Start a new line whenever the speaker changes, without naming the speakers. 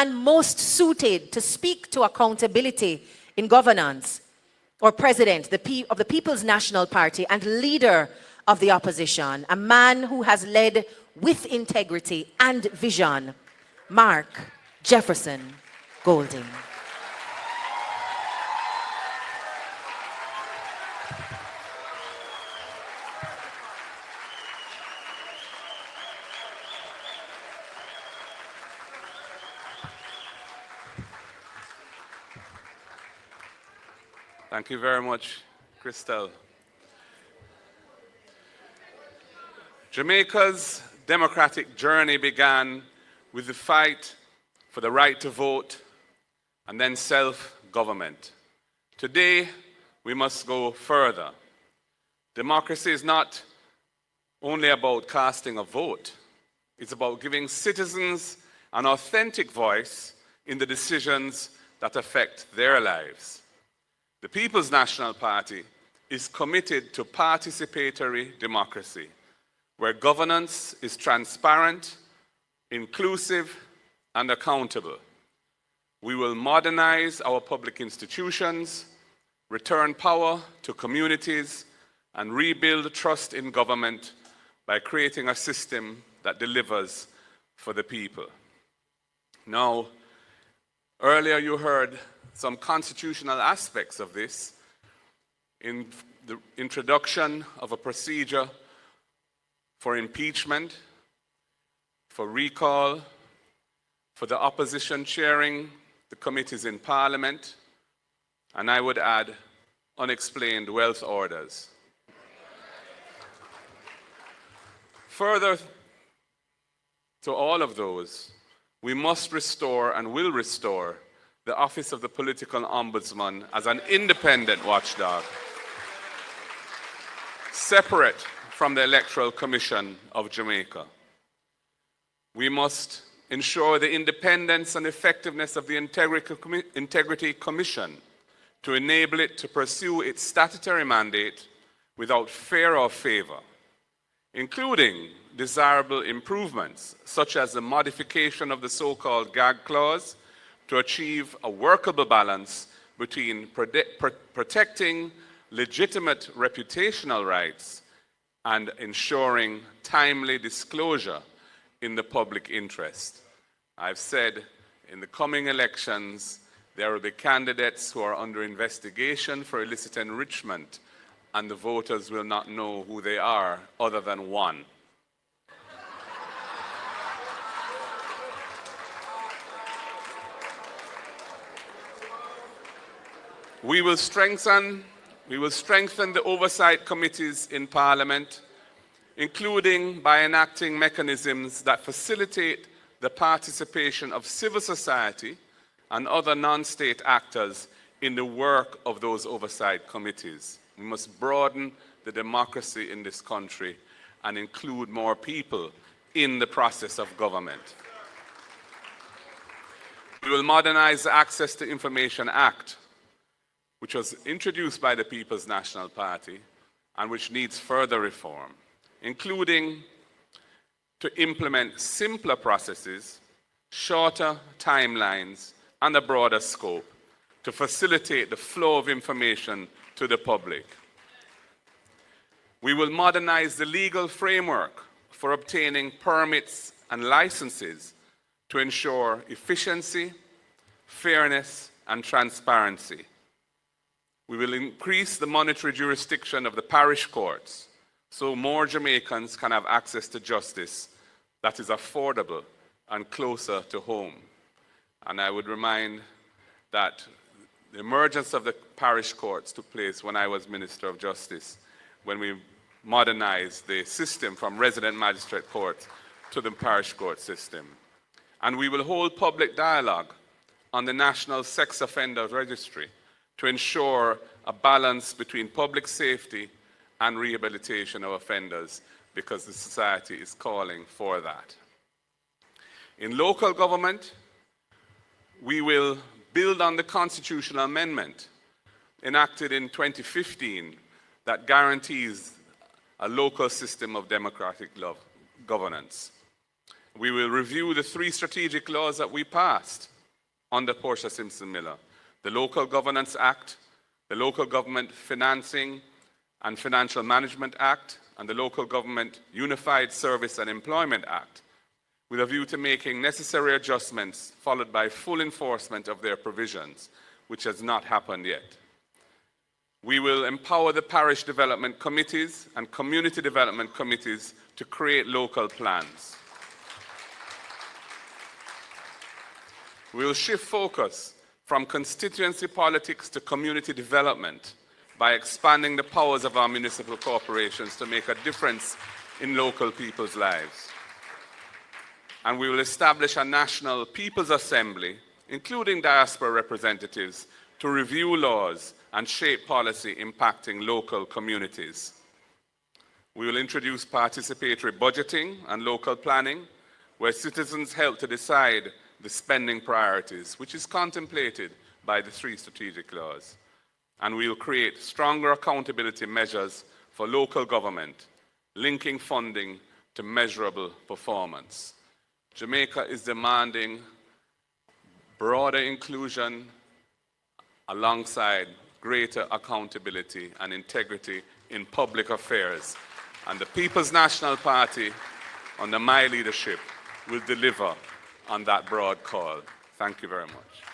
and most suited to speak to accountability in governance, or president of the People's National Party and leader of the opposition, a man who has led with integrity and vision, Mark Jefferson Golding.
Thank you very much, Christel. Jamaica's democratic journey began with the fight for the right to vote and then self-government. Today, we must go further. Democracy is not only about casting a vote. It's about giving citizens an authentic voice in the decisions that affect their lives. The People's National Party is committed to participatory democracy, where governance is transparent, inclusive, and accountable. We will modernize our public institutions, return power to communities, and rebuild trust in government by creating a system that delivers for the people. Now, earlier you heard some constitutional aspects of this in the introduction of a procedure for impeachment, for recall, for the opposition chairing the committees in Parliament, and I would add unexplained wealth orders. Further to all of those, we must restore and will restore the Office of the Political Ombudsman as an independent watchdog, separate from the Electoral Commission of Jamaica. We must ensure the independence and effectiveness of the Integrity Commission to enable it to pursue its statutory mandate without fear or favor, including desirable improvements such as the modification of the so-called gag clause to achieve a workable balance between protecting legitimate reputational rights and ensuring timely disclosure in the public interest. I've said in the coming elections, there will be candidates who are under investigation for illicit enrichment, and the voters will not know who they are other than one. We will strengthen the oversight committees in Parliament, including by enacting mechanisms that facilitate the participation of civil society and other non-state actors in the work of those oversight committees. We must broaden the democracy in this country and include more people in the process of government. We will modernize the Access to Information Act, which was introduced by the People's National Party and which needs further reform, including to implement simpler processes, shorter timelines, and a broader scope to facilitate the flow of information to the public. We will modernize the legal framework for obtaining permits and licenses to ensure efficiency, fairness, and transparency. We will increase the monetary jurisdiction of the parish courts so more Jamaicans can have access to justice that is affordable and closer to home. And I would remind that the emergence of the parish courts took place when I was Minister of Justice, when we modernized the system from resident magistrate court to the parish court system. And we will hold public dialogue on the National Sex Offender Registry to ensure a balance between public safety and rehabilitation of offenders, because the society is calling for that. In local government, we will build on the constitutional amendment enacted in 2015 that guarantees a local system of democratic governance. We will review the 3 strategic laws that we passed under Portia Simpson Miller: the Local Governance Act, the Local Government Financing and Financial Management Act, and the Local Government Unified Service and Employment Act, with a view to making necessary adjustments followed by full enforcement of their provisions, which has not happened yet. We will empower the parish development committees and community development committees to create local plans. We will shift focus from constituency politics to community development by expanding the powers of our municipal corporations to make a difference in local people's lives. And we will establish a national People's Assembly, including diaspora representatives, to review laws and shape policy impacting local communities. We will introduce participatory budgeting and local planning, where citizens help to decide the spending priorities, which is contemplated by the 3 strategic laws. And we will create stronger accountability measures for local government, linking funding to measurable performance. Jamaica is demanding broader inclusion alongside greater accountability and integrity in public affairs. And the People's National Party, under my leadership, will deliver on that broad call. Thank you very much.